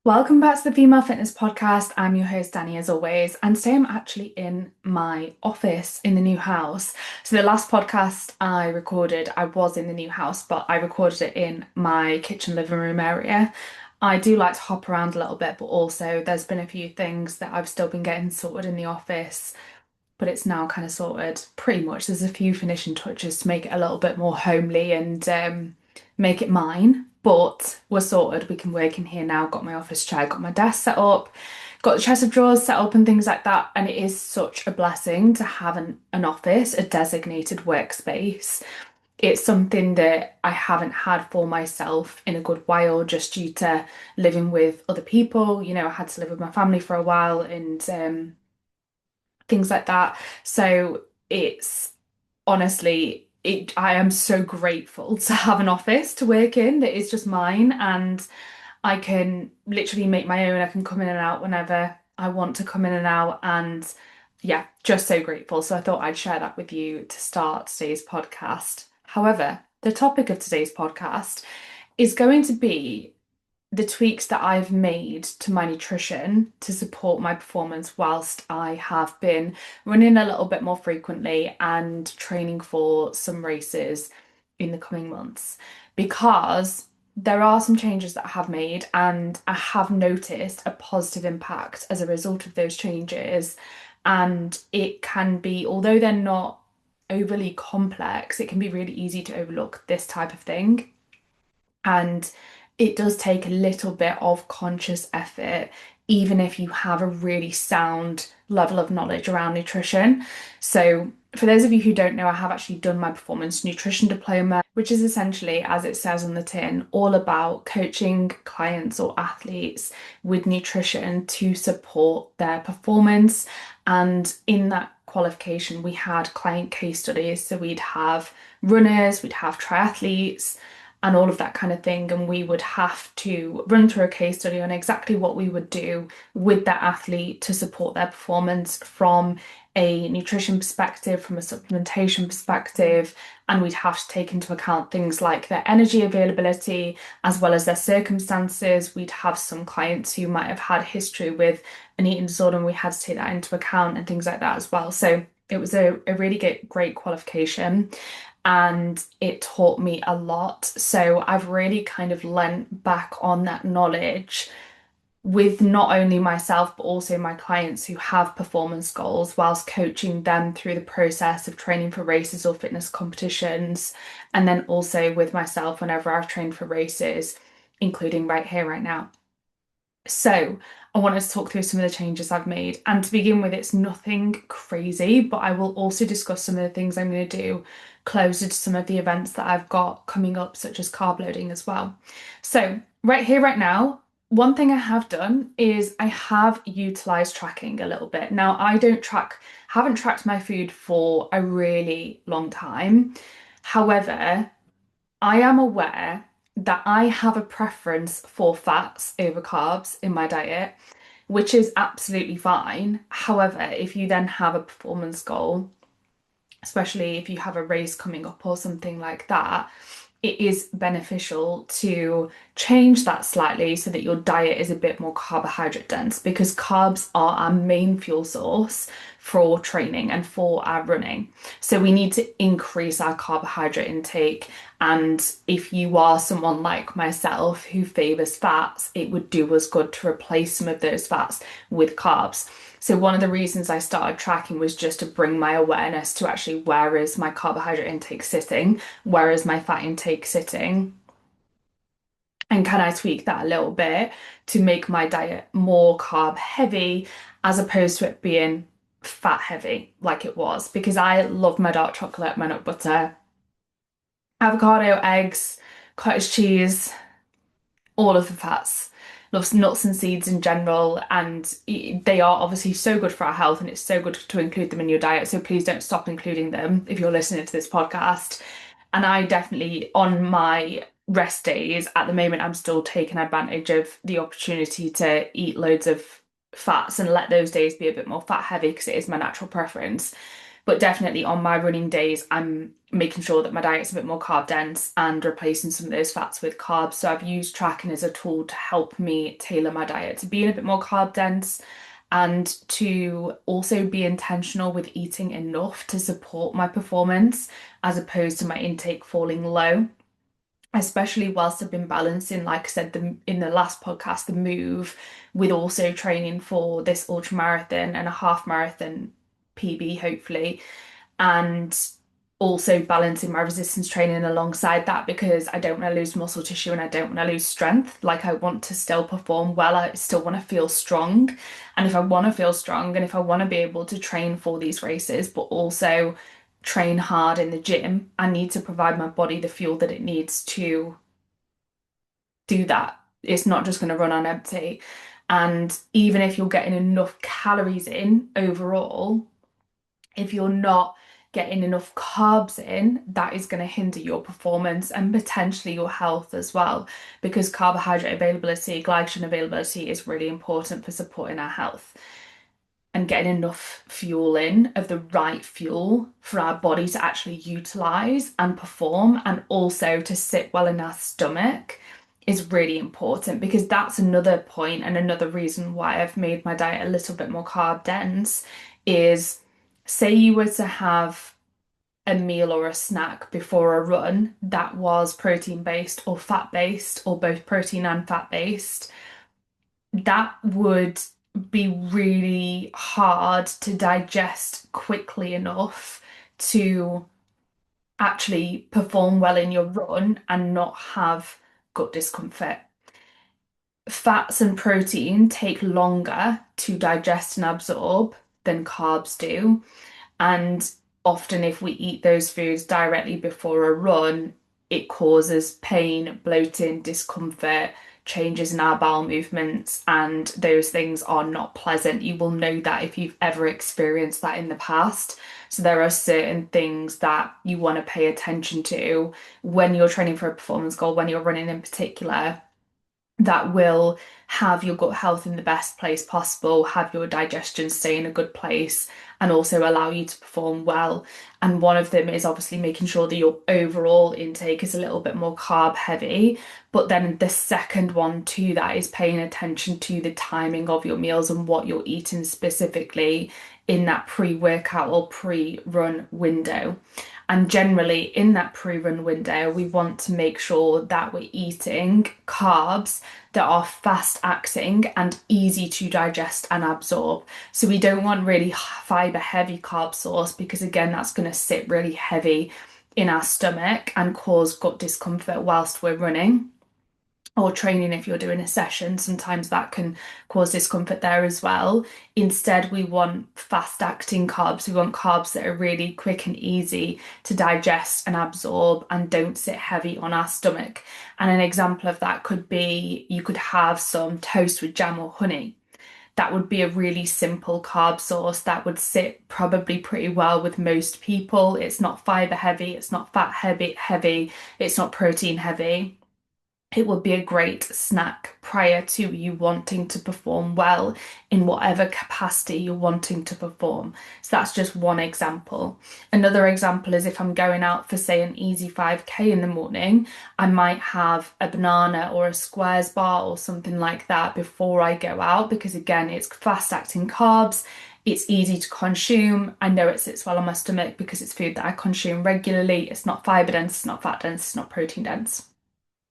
Welcome back to the Female Fitness Podcast. I'm your host, Danni, as always, and today I'm actually in my office in the new house. So, the last podcast I recorded, I was in the new house, but I recorded it in my kitchen living room area. I do like to hop around a little bit, but also there's been a few things that I've still been getting sorted in the office, but it's now kind of sorted pretty much. There's a few finishing touches to make it a little bit more homely and make it mine. But we're sorted. We can work in here now. Got my office chair, got my desk set up, got the chest of drawers set up and things like that. And it is such a blessing to have an office, a designated workspace. It's something that I haven't had for myself in a good while, just due to living with other people. I had to live with my family for a while and things like that. So it's honestly, I am so grateful to have an office to work in that is just mine, and I can literally make my own. I can come in and out whenever I want to come in and out, and yeah, just so grateful. So I thought I'd share that with you to start today's podcast. However, the topic of today's podcast is going to be the tweaks that I've made to my nutrition to support my performance whilst I have been running a little bit more frequently and training for some races in the coming months. Because there are some changes that I have made, and I have noticed a positive impact as a result of those changes. And it can be, although they're not overly complex, it can be really easy to overlook this type of thing. And it does take a little bit of conscious effort, even if you have a really sound level of knowledge around nutrition. So, for those of you who don't know, I have actually done my performance nutrition diploma, which is essentially, as it says on the tin, all about coaching clients or athletes with nutrition to support their performance. And in that qualification, we had client case studies. So, we'd have runners, we'd have triathletes and all of that kind of thing. And we would have to run through a case study on exactly what we would do with that athlete to support their performance from a nutrition perspective, from a supplementation perspective. And we'd have to take into account things like their energy availability as well as their circumstances. We'd have some clients who might have had history with an eating disorder, and we had to take that into account and things like that as well. So it was a really great qualification, and it taught me a lot. So I've really kind of lent back on that knowledge with not only myself, but also my clients who have performance goals, whilst coaching them through the process of training for races or fitness competitions. And then also with myself whenever I've trained for races, including right here, right now. So, I wanted to talk through some of the changes I've made. And to begin with, it's nothing crazy, but I will also discuss some of the things I'm going to do closer to some of the events that I've got coming up, such as carb loading as well. So, right here, right now, one thing I have done is I have utilized tracking a little bit. Now, haven't tracked my food for a really long time. However, I am aware that I have a preference for fats over carbs in my diet, which is absolutely fine. However, if you then have a performance goal, especially if you have a race coming up or something like that, it is beneficial to change that slightly so that your diet is a bit more carbohydrate dense, because carbs are our main fuel source for training and for our running. So we need to increase our carbohydrate intake. And if you are someone like myself who favors fats, it would do us good to replace some of those fats with carbs. So one of the reasons I started tracking was just to bring my awareness to actually, where is my carbohydrate intake sitting? Where is my fat intake sitting? And can I tweak that a little bit to make my diet more carb heavy as opposed to it being fat heavy like it was? Because I love my dark chocolate, my nut butter, avocado, eggs, cottage cheese, all of the fats. Loves nuts and seeds in general, and they are obviously so good for our health, and it's so good to include them in your diet. So please don't stop including them if you're listening to this podcast. And I definitely, on my rest days at the moment, I'm still taking advantage of the opportunity to eat loads of fats and let those days be a bit more fat heavy because it is my natural preference. But definitely on my running days, I'm making sure that my diet's a bit more carb dense and replacing some of those fats with carbs. So I've used tracking as a tool to help me tailor my diet to be a bit more carb dense and to also be intentional with eating enough to support my performance as opposed to my intake falling low. Especially whilst I've been balancing, like I said, in the last podcast, the move with also training for this ultra marathon and a half marathon PB, hopefully, and also balancing my resistance training alongside that because I don't want to lose muscle tissue and I don't want to lose strength. Like I want to still perform well, I still want to feel strong. And if I want to feel strong and if I want to be able to train for these races, but also train hard in the gym, I need to provide my body the fuel that it needs to do that. It's not just going to run on empty. And even if you're getting enough calories in overall, if you're not getting enough carbs in, that is going to hinder your performance and potentially your health as well, because carbohydrate availability, glycogen availability is really important for supporting our health and getting enough fuel in of the right fuel for our body to actually utilize and perform and also to sit well in our stomach is really important because that's another point and another reason why I've made my diet a little bit more carb dense is say you were to have a meal or a snack before a run that was protein based or fat based or both protein and fat based, that would be really hard to digest quickly enough to actually perform well in your run and not have gut discomfort. Fats and protein take longer to digest and absorb than carbs do. And often, if we eat those foods directly before a run, it causes pain, bloating, discomfort, changes in our bowel movements, and those things are not pleasant. You will know that if you've ever experienced that in the past. So, there are certain things that you want to pay attention to when you're training for a performance goal, when you're running in particular that will have your gut health in the best place possible, have your digestion stay in a good place, and also allow you to perform well. And one of them is obviously making sure that your overall intake is a little bit more carb heavy. But then the second one to that is paying attention to the timing of your meals and what you're eating specifically in that pre-workout or pre-run window. And generally, in that pre-run window, we want to make sure that we're eating carbs that are fast acting and easy to digest and absorb. So we don't want really fiber heavy carb source because again, that's going to sit really heavy in our stomach and cause gut discomfort whilst we're running or training if you're doing a session, sometimes that can cause discomfort there as well. Instead, we want fast acting carbs. We want carbs that are really quick and easy to digest and absorb and don't sit heavy on our stomach. And an example of that could be you could have some toast with jam or honey. That would be a really simple carb source that would sit probably pretty well with most people. It's not fiber heavy, it's not fat heavy, it's not protein heavy. It would be a great snack prior to you wanting to perform well in whatever capacity you're wanting to perform. So that's just one example. Another example is if I'm going out for, say, an easy 5K in the morning, I might have a banana or a squares bar or something like that before I go out because, again, it's fast acting carbs. It's easy to consume. I know it sits well on my stomach because it's food that I consume regularly. It's not fiber dense, it's not fat dense, it's not protein dense.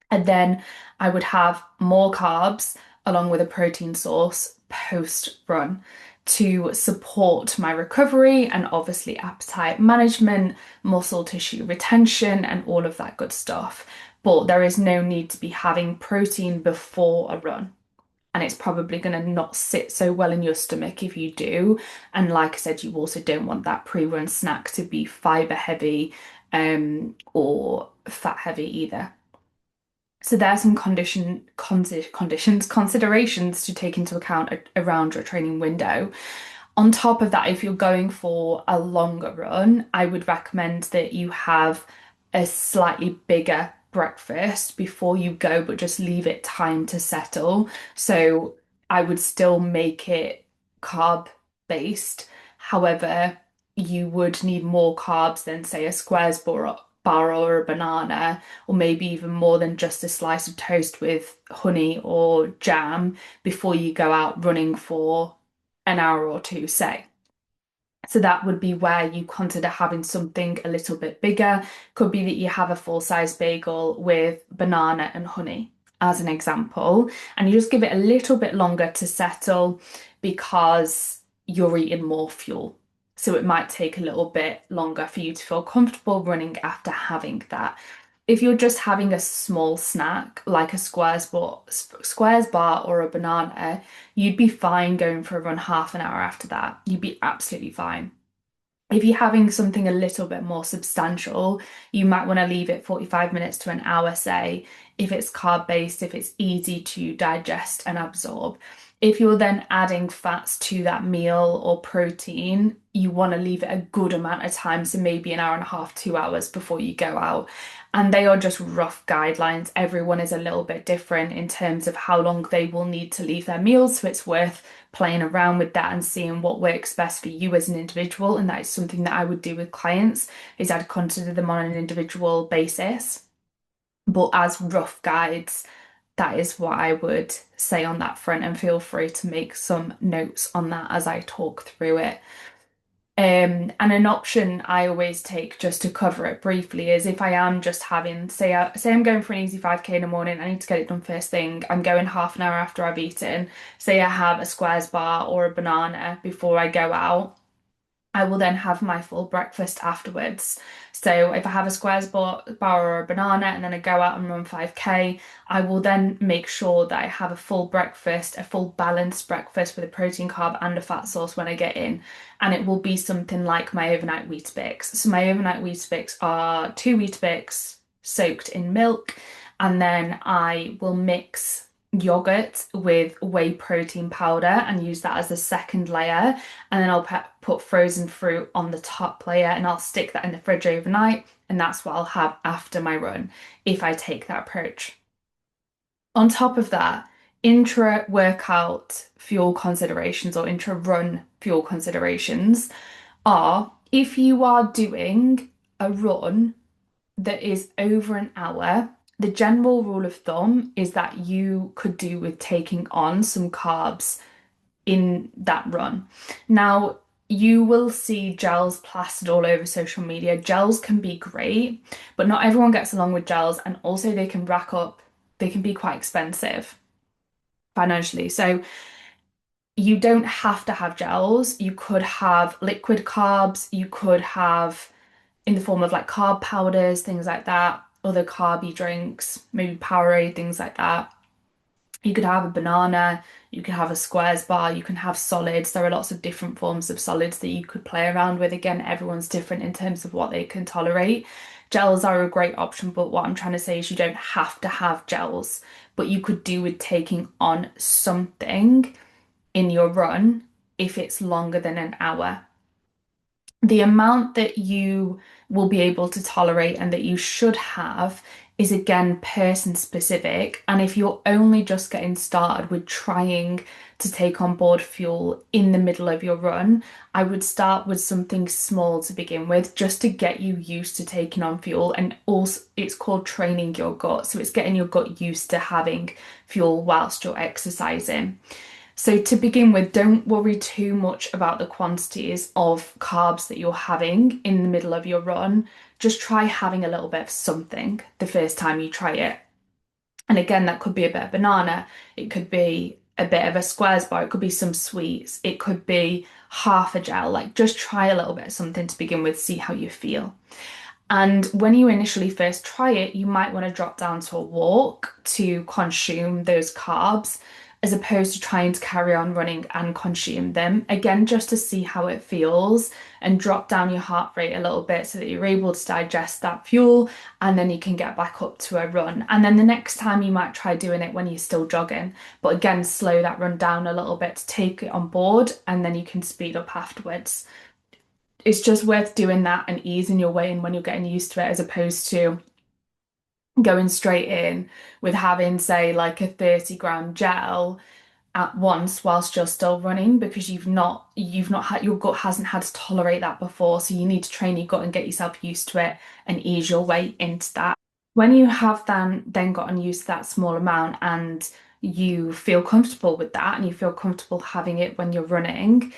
And then I would have more carbs along with a protein source post run to support my recovery and obviously appetite management, muscle tissue retention, and all of that good stuff. But there is no need to be having protein before a run. And it's probably going to not sit so well in your stomach if you do. And like I said, you also don't want that pre-run snack to be fiber heavy or fat heavy either. So there's some considerations to take into account around your training window. On top of that, if you're going for a longer run, I would recommend that you have a slightly bigger breakfast before you go, but just leave it time to settle. So I would still make it carb based. However, you would need more carbs than, say, a squares bar or a banana, or maybe even more than just a slice of toast with honey or jam before you go out running for an hour or two, say. So that would be where you consider having something a little bit bigger. Could be that you have a full-size bagel with banana and honey, as an example, and you just give it a little bit longer to settle because you're eating more fuel. So it might take a little bit longer for you to feel comfortable running after having that. If you're just having a small snack like a squares bar or a banana, you'd be fine going for a run half an hour after that. You'd be absolutely fine. If you're having something a little bit more substantial, you might want to leave it 45 minutes to an hour, say, if it's carb based, if it's easy to digest and absorb. If you're then adding fats to that meal or protein, you want to leave it a good amount of time, so maybe an hour and a half, 2 hours before you go out. And they are just rough guidelines. Everyone is a little bit different in terms of how long they will need to leave their meals, so it's worth playing around with that and seeing what works best for you as an individual. And that is something that I would do with clients, is I'd consider them on an individual basis. But as rough guides, that is what I would say on that front, and feel free to make some notes on that as I talk through it. And an option I always take, just to cover it briefly, is if I am just having, say I'm going for an easy 5K in the morning, I need to get it done first thing. I'm going half an hour after I've eaten. Say I have a squares bar or a banana before I go out. I will then have my full breakfast afterwards. So if I have a bar or a banana and then I go out and run 5K, I will then make sure that I have a full breakfast, a full balanced breakfast with a protein, carb, and a fat source when I get in. And it will be something like my overnight Weetabix. So my overnight Weetabix are two Weetabix soaked in milk, and then I will mix yogurt with whey protein powder and use that as the second layer, and then I'll put frozen fruit on the top layer, and I'll stick that in the fridge overnight, and that's what I'll have after my run if I take that approach. On top of that, intra-workout fuel considerations or intra-run fuel considerations are, if you are doing a run that is over an hour, the general rule of thumb is that you could do with taking on some carbs in that run. Now, you will see gels plastered all over social media. Gels can be great, but not everyone gets along with gels, and also they can rack up, they can be quite expensive financially. So you don't have to have gels. You could have liquid carbs, you could have in the form of like carb powders, things like that, other carby drinks, maybe Powerade, things like that. You could have a banana, you could have a squares bar, you can have solids. There are lots of different forms of solids that you could play around with. Again, everyone's different in terms of what they can tolerate. Gels are a great option, but what I'm trying to say is you don't have to have gels, but you could do with taking on something in your run if it's longer than an hour. The amount that you will be able to tolerate and that you should have is again person specific. And if you're only just getting started with trying to take on board fuel in the middle of your run, I would start with something small to begin with, just to get you used to taking on fuel. And also, it's called training your gut. So it's getting your gut used to having fuel whilst you're exercising. So to begin with, don't worry too much about the quantities of carbs that you're having in the middle of your run. Just try having a little bit of something the first time you try it. And again, that could be a bit of banana, it could be a bit of a squares bar, it could be some sweets, it could be half a gel. Like, just try a little bit of something to begin with, see how you feel. And when you initially first try it, you might want to drop down to a walk to consume those carbs, as opposed to trying to carry on running and consume them. Again, just to see how it feels, and drop down your heart rate a little bit so that you're able to digest that fuel, and then you can get back up to a run. And then the next time you might try doing it when you're still jogging. But again, slow that run down a little bit to take it on board, and then you can speed up afterwards. It's just worth doing that and easing your way in when you're getting used to it, as opposed to going straight in with having, say, like a 30-gram gel at once whilst you're still running because you've not had your gut hasn't had to tolerate that before. So you need to train your gut and get yourself used to it and ease your way into that. When you have then gotten used to that small amount and you feel comfortable with that and you feel comfortable having it when you're running,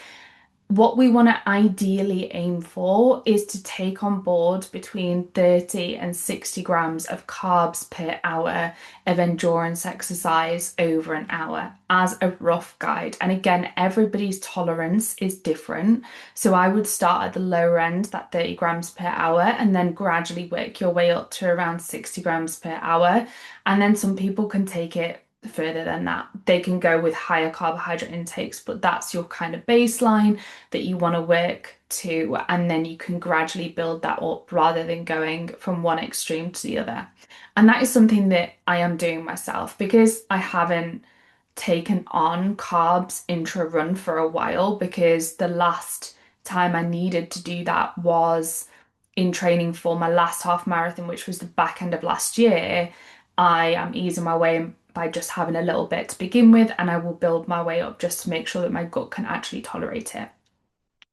what we want to ideally aim for is to take on board between 30 and 60 grams of carbs per hour of endurance exercise over an hour as a rough guide. And again, everybody's tolerance is different. So I would start at the lower end, that 30 grams per hour, and then gradually work your way up to around 60 grams per hour. And then some people can take it further than that. They can go with higher carbohydrate intakes, but that's your kind of baseline that you want to work to, and then you can gradually build that up rather than going from one extreme to the other. And that is something that I am doing myself because I haven't taken on carbs intra run for a while because the last time I needed to do that was in training for my last half marathon, which was the back end of last year. I am easing my way by just having a little bit to begin with, and I will build my way up just to make sure that my gut can actually tolerate it.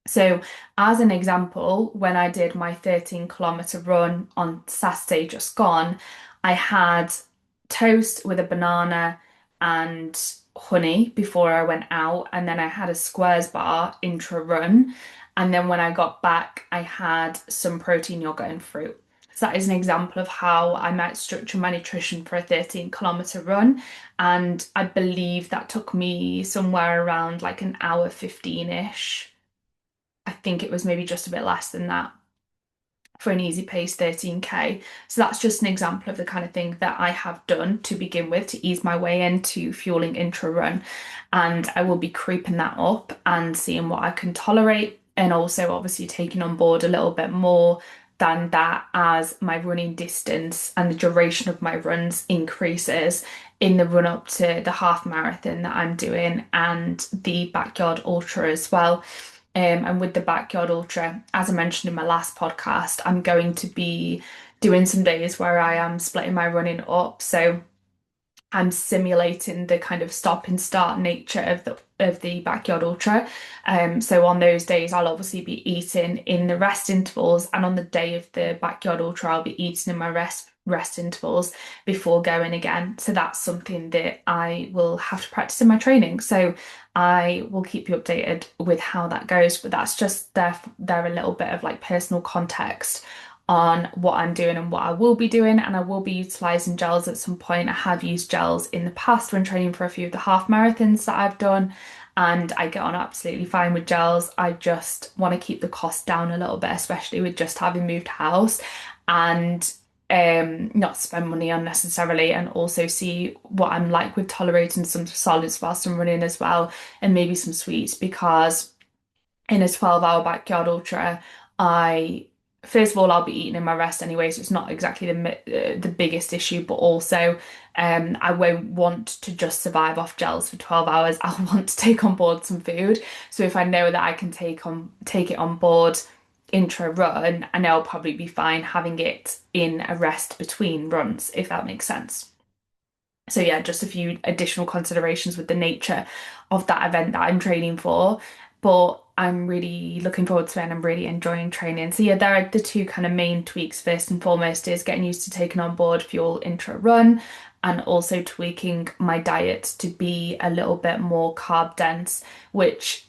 So, as an example, when I did my 13-kilometer run on Saturday just gone, I had toast with a banana and honey before I went out, and then I had a squares bar intra run. And then when I got back, I had some protein yogurt and fruit. So that is an example of how I might structure my nutrition for a 13-kilometer run. And I believe that took me somewhere around like an hour 15-ish. I think it was maybe just a bit less than that for an easy pace 13K. So that's just an example of the kind of thing that I have done to begin with to ease my way into fueling intra run. And I will be creeping that up and seeing what I can tolerate, and also obviously taking on board a little bit more than that as my running distance and the duration of my runs increases in the run up to the half marathon that I'm doing and the backyard ultra as well. And with the backyard ultra, as I mentioned in my last podcast, I'm going to be doing some days where I am splitting my running up. So I'm simulating the kind of stop and start nature of the backyard ultra. So on those days, I'll obviously be eating in the rest intervals, and on the day of the backyard ultra, I'll be eating in my rest intervals before going again. So that's something that I will have to practice in my training. So I will keep you updated with how that goes. But that's just there a little bit of like personal context on what I'm doing and what I will be doing. And I will be utilizing gels at some point. I have used gels in the past when training for a few of the half marathons that I've done, and I get on absolutely fine with gels. I just want to keep the cost down a little bit, especially with just having moved house, and not spend money unnecessarily, and also see what I'm like with tolerating some solids whilst I'm running as well, and maybe some sweets, because in a 12-hour backyard ultra, I first of all I'll be eating in my rest anyway, so it's not exactly the biggest issue. But also, I won't want to just survive off gels for 12 hours. I'll want to take on board some food. So if I know that I can take it on board intra run, I know I'll probably be fine having it in a rest between runs, if that makes sense. So yeah, just a few additional considerations with the nature of that event that I'm training for. But I'm really looking forward to it and I'm really enjoying training. So yeah, there are the two kind of main tweaks. First and foremost is getting used to taking on board fuel intra run, and also tweaking my diet to be a little bit more carb dense, which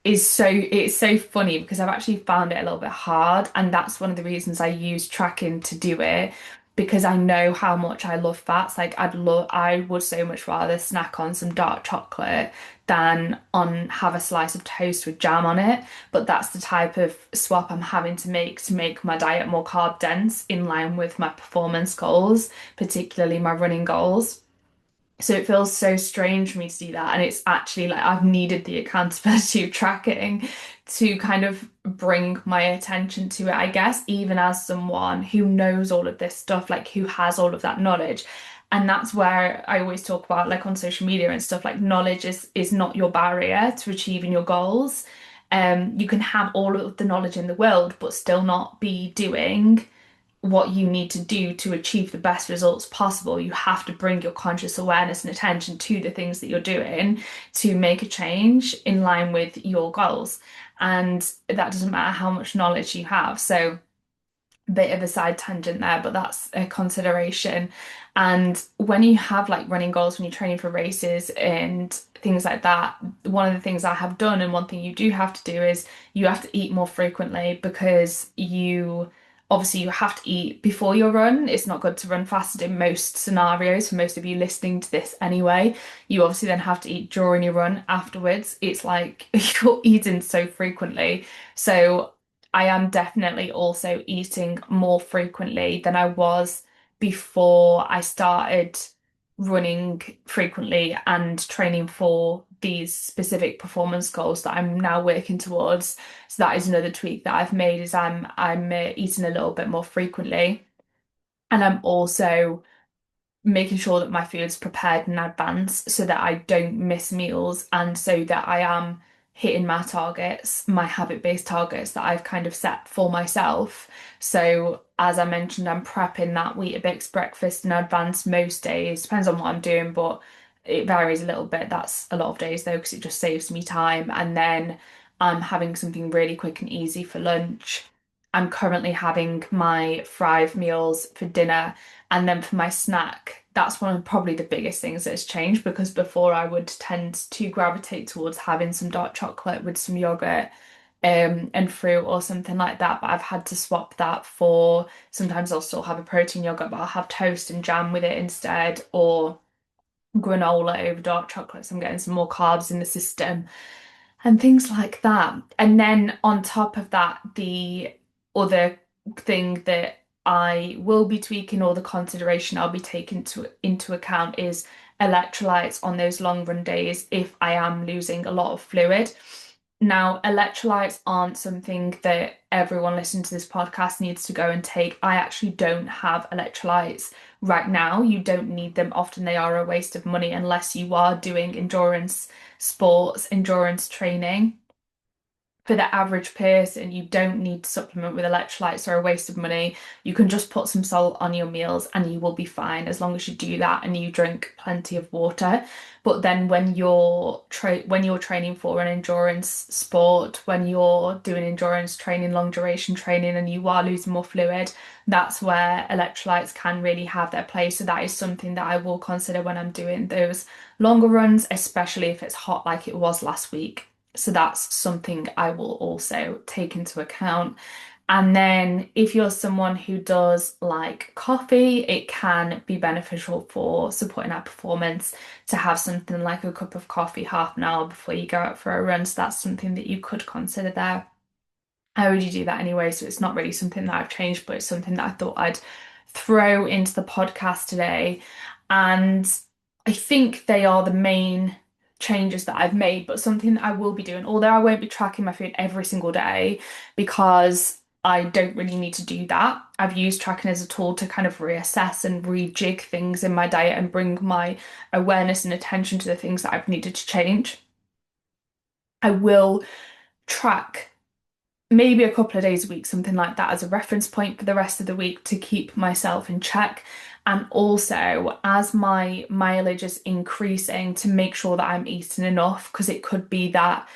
it's so funny because I've actually found it a little bit hard, and that's one of the reasons I use tracking to do it, because I know how much I love fats. Like I would so much rather snack on some dark chocolate than on have a slice of toast with jam on it. But that's the type of swap I'm having to make my diet more carb dense in line with my performance goals, particularly my running goals. So it feels so strange for me to do that. And it's actually like I've needed the accountability of tracking to kind of bring my attention to it, I guess, even as someone who knows all of this stuff, like who has all of that knowledge. And that's where I always talk about, like on social media and stuff, like knowledge is not your barrier to achieving your goals. You can have all of the knowledge in the world, but still not be doing what you need to do to achieve the best results possible. You have to bring your conscious awareness and attention to the things that you're doing to make a change in line with your goals. And that doesn't matter how much knowledge you have. So, bit of a side tangent there, but that's a consideration. And when you have like running goals, when you're training for races and things like that, one of the things I have done, and one thing you do have to do is you have to eat more frequently because you obviously you have to eat before your run. It's not good to run fasted in most scenarios for most of you listening to this anyway. You obviously then have to eat during your run afterwards. It's like you're eating so frequently. So I am definitely also eating more frequently than I was before I started running frequently and training for these specific performance goals that I'm now working towards. So that is another tweak that I've made is I'm eating a little bit more frequently, and I'm also making sure that my food's prepared in advance so that I don't miss meals and so that I am hitting my targets, my habit-based targets that I've kind of set for myself. So as I mentioned, I'm prepping that Weetabix breakfast in advance most days. Depends on what I'm doing, but it varies a little bit. That's a lot of days though, because it just saves me time. And then I'm having something really quick and easy for lunch. I'm currently having my 5 meals for dinner, and then for my snack, that's one of probably the biggest things that's changed because before I would tend to gravitate towards having some dark chocolate with some yogurt and fruit or something like that. But I've had to swap that for sometimes I'll still have a protein yogurt, but I'll have toast and jam with it instead, or granola over dark chocolate. So I'm getting some more carbs in the system and things like that. And then on top of that, the other thing that I will be tweaking or the consideration I'll be taking into account is electrolytes on those long run days if I am losing a lot of fluid. Now, electrolytes aren't something that everyone listening to this podcast needs to go and take. I actually don't have electrolytes right now. You don't need them. Often they are a waste of money unless you are doing endurance sports, endurance training. For the average person, you don't need to supplement with electrolytes or a waste of money. You can just put some salt on your meals and you will be fine as long as you do that and you drink plenty of water. But then when you're training for an endurance sport, when you're doing endurance training, long duration training, and you are losing more fluid, that's where electrolytes can really have their place. So that is something that I will consider when I'm doing those longer runs, especially if it's hot like it was last week. So that's something I will also take into account. And then if you're someone who does like coffee, it can be beneficial for supporting our performance to have something like a cup of coffee half an hour before you go out for a run. So that's something that you could consider there. I already do that anyway, so it's not really something that I've changed, but it's something that I thought I'd throw into the podcast today. And I think they are the main changes that I've made, but something that I will be doing, although I won't be tracking my food every single day because I don't really need to do that. I've used tracking as a tool to kind of reassess and rejig things in my diet and bring my awareness and attention to the things that I've needed to change. I will track maybe a couple of days a week, something like that, as a reference point for the rest of the week to keep myself in check. And also, as my mileage is increasing, to make sure that I'm eating enough, because it could be that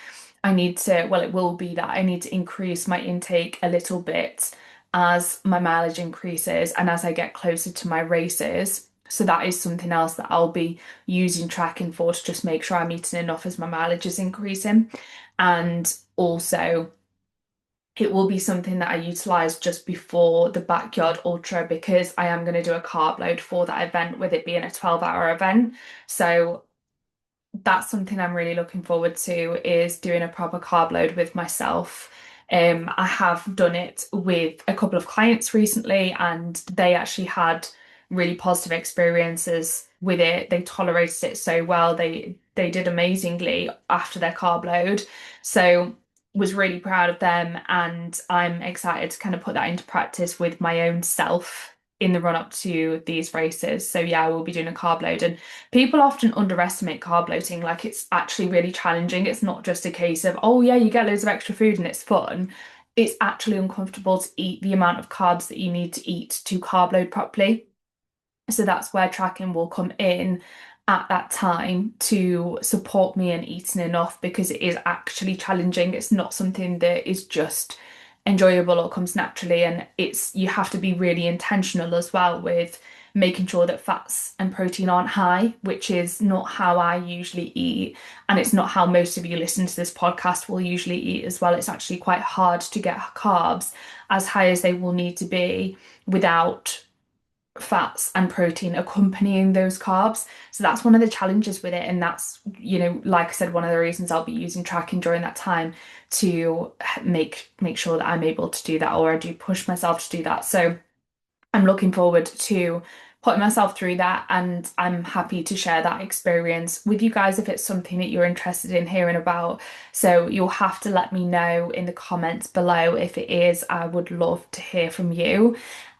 it will be that I need to increase my intake a little bit as my mileage increases and as I get closer to my races. So that is something else that I'll be using tracking for to just make sure I'm eating enough as my mileage is increasing. And also, it will be something that I utilize just before the backyard ultra because I am going to do a carb load for that event with it being a 12-hour event. So that's something I'm really looking forward to is doing a proper carb load with myself. I have done it with a couple of clients recently, and they actually had really positive experiences with it. They tolerated it so well. They did amazingly after their carb load. So was really proud of them, and I'm excited to kind of put that into practice with my own self in the run up to these races. So yeah, I will be doing a carb load, and people often underestimate carb loading. Like it's actually really challenging. It's not just a case of, oh yeah, you get loads of extra food and it's fun. it's actually uncomfortable to eat the amount of carbs that you need to eat to carb load properly. So that's where tracking will come in at that time to support me in eating enough, because it is actually challenging. It's not something that is just enjoyable or comes naturally. And you have to be really intentional as well with making sure that fats and protein aren't high, which is not how I usually eat. And it's not how most of you listening to this podcast will usually eat as well. It's actually quite hard to get carbs as high as they will need to be without fats and protein accompanying those carbs. So that's one of the challenges with it. And that's, like I said, one of the reasons I'll be using tracking during that time to make sure that I'm able to do that, or I do push myself to do that. So I'm looking forward to putting myself through that, and I'm happy to share that experience with you guys if it's something that you're interested in hearing about. So you'll have to let me know in the comments below if it is. I would love to hear from you.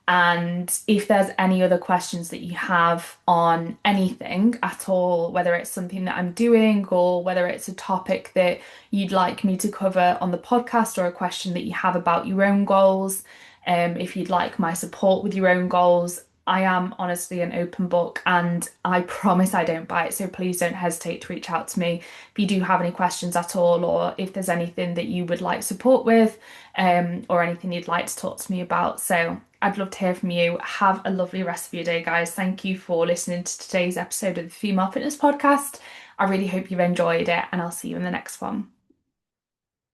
And if there's any other questions that you have on anything at all, whether it's something that I'm doing or whether it's a topic that you'd like me to cover on the podcast, or a question that you have about your own goals, if you'd like my support with your own goals, I am honestly an open book, and I promise I don't bite. So please don't hesitate to reach out to me if you do have any questions at all, or if there's anything that you would like support with, or anything you'd like to talk to me about. So I'd love to hear from you. Have a lovely rest of your day, guys. Thank you for listening to today's episode of the Female Fitness Podcast. I really hope you've enjoyed it, and I'll see you in the next one.